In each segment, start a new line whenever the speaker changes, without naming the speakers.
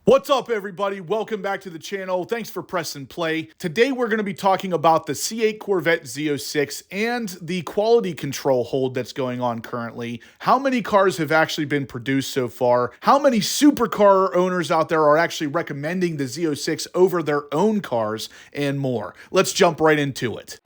What's up, everybody? Welcome back to the channel. Thanks for pressing play. Today we're going to be talking about the C8 Corvette Z06 and the quality control hold that's going on currently. How many cars have actually been produced so far? How many supercar owners out there are actually recommending the Z06 over their own cars, and more. Let's jump right into it.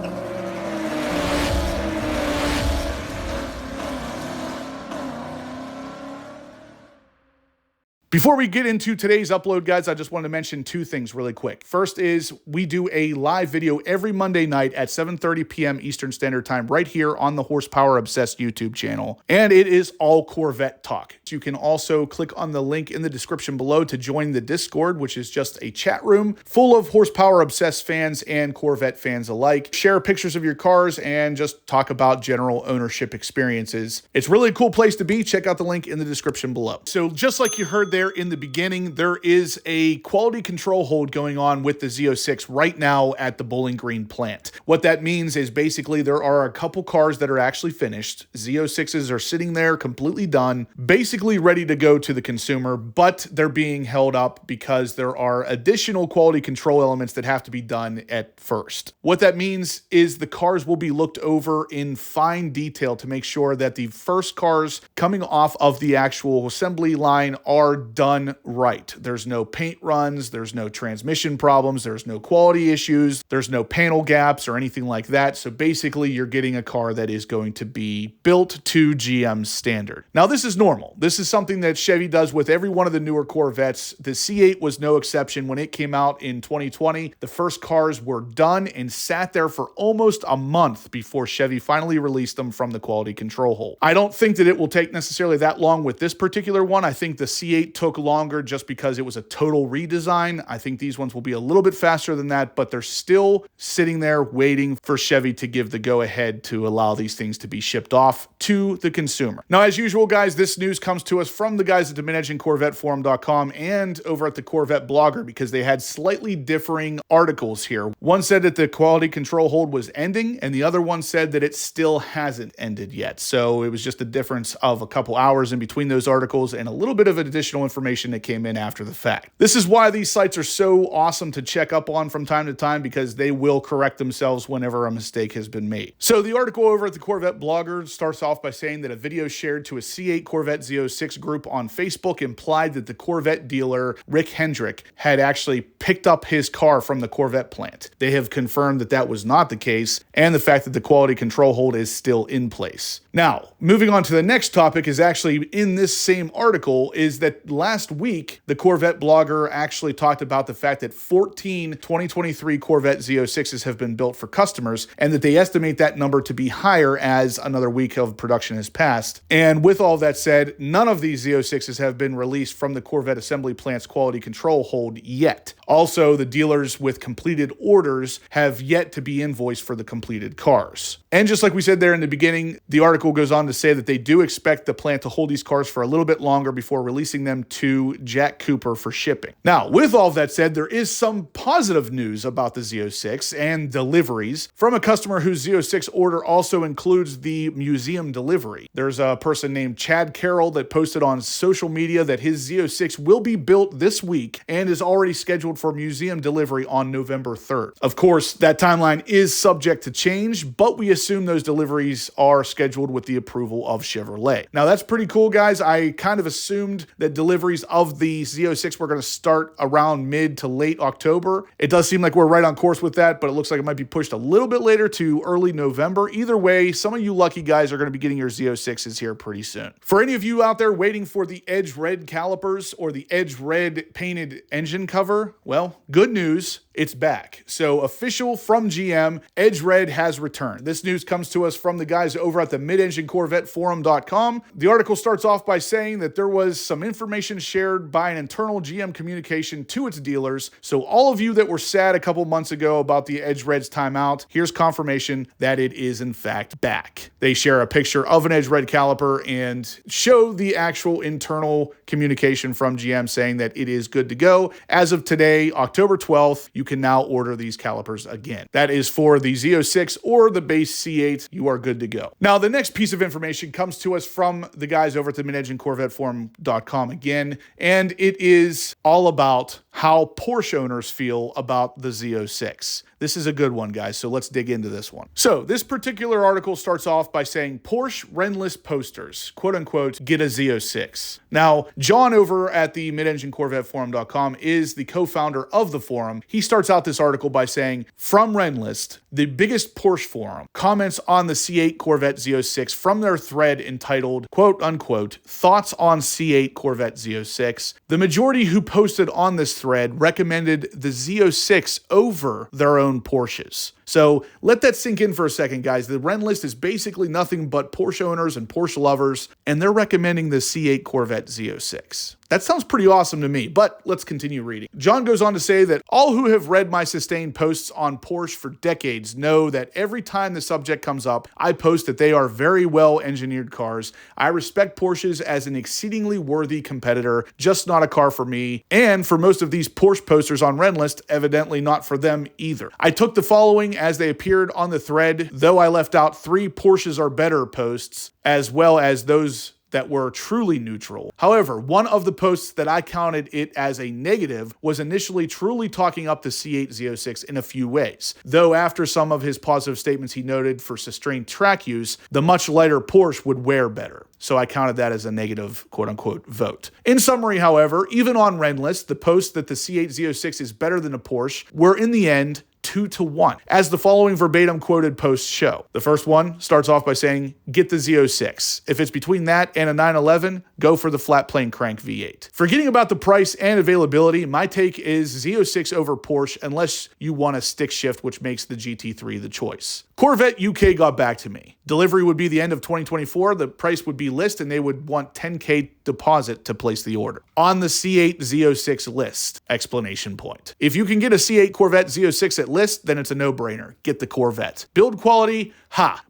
Before we get into today's upload, guys, I just wanted to mention two things really quick. First is we do a live video every Monday night at 7:30 p.m. Eastern Standard Time right here on the Horsepower Obsessed YouTube channel. And it is all Corvette talk. You can also click on the link in the description below to join the Discord, which is just a chat room full of Horsepower Obsessed fans and Corvette fans alike. Share pictures of your cars and just talk about general ownership experiences. It's really a cool place to be. Check out the link in the description below. So just like you heard there in the beginning, there is a quality control hold going on with the Z06 right now at the Bowling Green plant. What that means is basically there are a couple cars that are actually finished. Z06s are sitting there completely done, basically ready to go to the consumer, but they're being held up because there are additional quality control elements that have to be done at first. What that means is the cars will be looked over in fine detail to make sure that the first cars coming off of the actual assembly line are done right. There's no paint runs, there's no transmission problems, there's no quality issues, there's no panel gaps or anything like that. So basically you're getting a car that is going to be built to GM's standard. Now this is normal. This is something that Chevy does with every one of the newer Corvettes. The C8 was no exception. When it came out in 2020, the first cars were done and sat there for almost a month before Chevy finally released them from the quality control hold. I don't think that it will take necessarily that long with this particular one. I think the C8 took longer just because it was a total redesign. I think these ones will be a little bit faster than that, but they're still sitting there waiting for Chevy to give the go-ahead to allow these things to be shipped off to the consumer. Now, as usual, guys, this news comes to us from the guys at the MidEngineCorvetteForum.com and over at the Corvette Blogger because they had slightly differing articles here. One said that the quality control hold was ending, and the other one said that it still hasn't ended yet. So it was just a difference of a couple hours in between those articles and a little bit of additional information that came in after the fact. This is why these sites are so awesome to check up on from time to time, because they will correct themselves whenever a mistake has been made. So the article over at the Corvette Blogger starts off by saying that a video shared to a C8 Corvette Z06 group on Facebook implied that the Corvette dealer, Rick Hendrick, had actually picked up his car from the Corvette plant. They have confirmed that that was not the case, and the fact that the quality control hold is still in place. Now, moving on to the next topic is actually in this same article, is that last week, the Corvette Blogger actually talked about the fact that 14 2023 Corvette Z06s have been built for customers, and that they estimate that number to be higher as another week of production has passed. And with all that said, none of these Z06s have been released from the Corvette assembly plant's quality control hold yet. Also, the dealers with completed orders have yet to be invoiced for the completed cars. And just like we said there in the beginning, the article goes on to say that they do expect the plant to hold these cars for a little bit longer before releasing them to Jack Cooper for shipping. Now, with all that said, there is some positive news about the Z06 and deliveries from a customer whose Z06 order also includes the museum delivery. There's a person named Chad Carroll that posted on social media that his Z06 will be built this week and is already scheduled for museum delivery on November 3rd. Of course, that timeline is subject to change, but we assume those deliveries are scheduled with the approval of Chevrolet. Now, that's pretty cool, guys. I kind of assumed that deliveries of the Z06 were going to start around mid to late October. It does seem like we're right on course with that, but it looks like it might be pushed a little bit later to early November. Either way, some of you lucky guys are going to be getting your Z06s here pretty soon. For any of you out there waiting for the Edge Red calipers or the Edge Red painted engine cover, well, good news. It's back. So official from GM, Edge Red has returned. This news comes to us from the guys over at the MidEngineCorvetteForum.com. The article starts off by saying that there was some information shared by an internal GM communication to its dealers. So all of you that were sad a couple months ago about the Edge Red's timeout, here's confirmation that it is in fact back. They share a picture of an Edge Red caliper and show the actual internal communication from GM saying that it is good to go. As of today, October 12th, you can now order these calipers again. That is for the Z06 or the base C8. You are good to go. Now, the next piece of information comes to us from the guys over at the mid-engine Corvette forum.com again, and it is all about how Porsche owners feel about the Z06. This is a good one, guys, so let's dig into this one. So this particular article starts off by saying Porsche Renless posters, quote unquote, get a Z06. Now, John over at the mid-engine Corvette forum.com is the co-founder of the forum. He starts out this article by saying, from Renlist, the biggest Porsche forum, comments on the C8 Corvette Z06 from their thread entitled, quote unquote, thoughts on C8 Corvette Z06. The majority who posted on this thread recommended the Z06 over their own Porsches. So let that sink in for a second, guys. The Renlist is basically nothing but Porsche owners and Porsche lovers, and they're recommending the C8 Corvette Z06. That sounds pretty awesome to me, but let's continue reading. John goes on to say that all who have read my sustained posts on Porsche for decades know that every time the subject comes up, I post that they are very well engineered cars. I respect Porsches as an exceedingly worthy competitor, just not a car for me, and for most of these Porsche posters on Renlist, evidently not for them either. I took the following as they appeared on the thread, though I left out 3 Porsches are better posts, as well as those that were truly neutral. However, one of the posts that I counted it as a negative was initially truly talking up the C8 Z06 in a few ways. Though after some of his positive statements he noted for sustained track use, the much lighter Porsche would wear better. So I counted that as a negative quote-unquote vote. In summary, however, even on Renlist, the posts that the C8 Z06 is better than a Porsche were in the end 2-to-1, as the following verbatim quoted posts show. The first one starts off by saying, get the Z06. If it's between that and a 911, go for the flat plane crank V8. Forgetting about the price and availability, my take is Z06 over Porsche unless you want a stick shift, which makes the GT3 the choice. Corvette UK got back to me. Delivery would be the end of 2024. The price would be list and they would want $10K deposit to place the order. On the C8 Z06 list, exclamation point. If you can get a C8 Corvette Z06 at list, then it's a no-brainer. Get the Corvette. Build quality,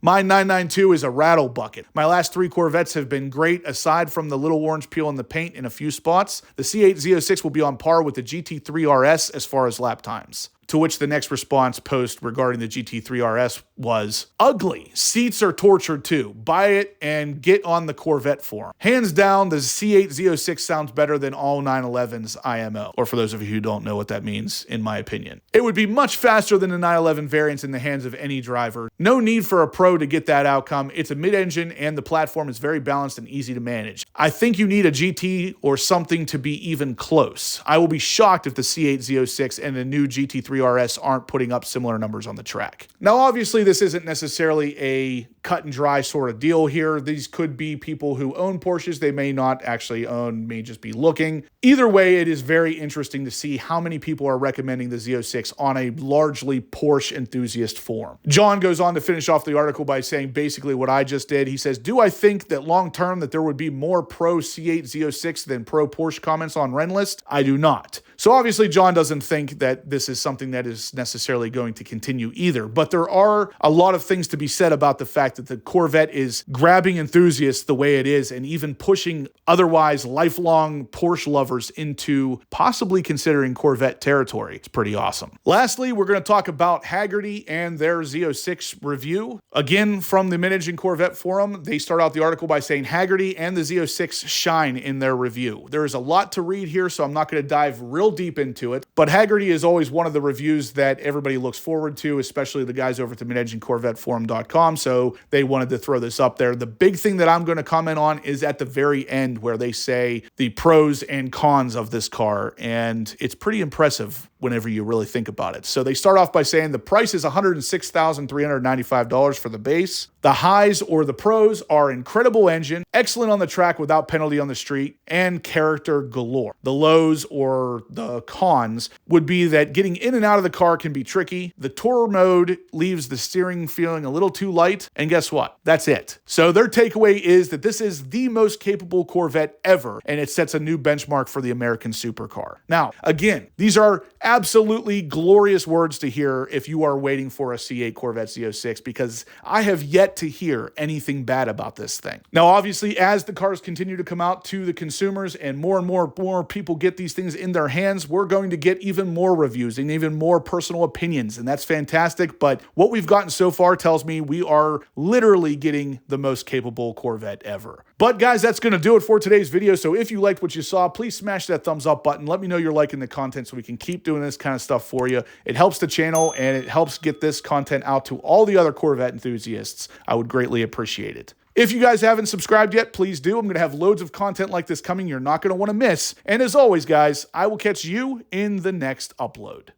my 992 is a rattle bucket. My last 3 Corvettes have been great, aside from the little orange peel in the paint in a few spots. The C8 Z06 will be on par with the GT3 RS as far as lap times. To which the next response post regarding the GT3 RS was, ugly. Seats are torture too. Buy it and get on the Corvette forum. Hands down, the C8 Z06 sounds better than all 911's IMO. Or for those of you who don't know what that means, in my opinion. It would be much faster than the 911 variants in the hands of any driver. No need for a pro to get that outcome. It's a mid-engine and the platform is very balanced and easy to manage. I think you need a GT or something to be even close. I will be shocked if the C8 Z06 and the new GT3 RS aren't putting up similar numbers on the track. Now, obviously, this isn't necessarily a cut and dry sort of deal here. These could be people who own Porsches. They may not actually own, may just be looking. Either way, it is very interesting to see how many people are recommending the Z06 on a largely Porsche enthusiast forum. John goes on to finish off the article by saying basically what I just did. He says, do I think that long term that there would be more pro C8 Z06 than pro Porsche comments on Renlist? I do not. So obviously John doesn't think that this is something that is necessarily going to continue either, but there are a lot of things to be said about the fact that the Corvette is grabbing enthusiasts the way it is and even pushing otherwise lifelong Porsche lovers into possibly considering Corvette territory. It's pretty awesome. Lastly, we're going to talk about Hagerty and their Z06 review. Again, from the mid-engine Corvette forum, they start out the article by saying Hagerty and the Z06 shine in their review. There is a lot to read here, so I'm not going to dive real deep into it, but Hagerty is always one of the reviews that everybody looks forward to, especially the guys over at the mid-engine Corvette forum.com, so they wanted to throw this up there. The big thing that I'm going to comment on is at the very end where they say the pros and cons of this car, and it's pretty impressive whenever you really think about it. So they start off by saying the price is $106,395 for the base. The highs or the pros are incredible engine, excellent on the track without penalty on the street, and character galore. The lows or the cons would be that getting in and out of the car can be tricky. The tour mode leaves the steering feeling a little too light, and guess what? That's it. So their takeaway is that this is the most capable Corvette ever, and it sets a new benchmark for the American supercar. Now, again, these are absolutely glorious words to hear if you are waiting for a C8 Corvette Z06, because I have yet to hear anything bad about this thing. Now, obviously, Obviously, as the cars continue to come out to the consumers and more people get these things in their hands, we're going to get even more reviews and even more personal opinions, and that's fantastic. But what we've gotten so far tells me we are literally getting the most capable Corvette ever. But guys, that's going to do it for today's video. So if you liked what you saw, please smash that thumbs up button. Let me know you're liking the content so we can keep doing this kind of stuff for you. It helps the channel and it helps get this content out to all the other Corvette enthusiasts. I would greatly appreciate it. If you guys haven't subscribed yet, please do. I'm going to have loads of content like this coming you're not going to want to miss. And as always, guys, I will catch you in the next upload.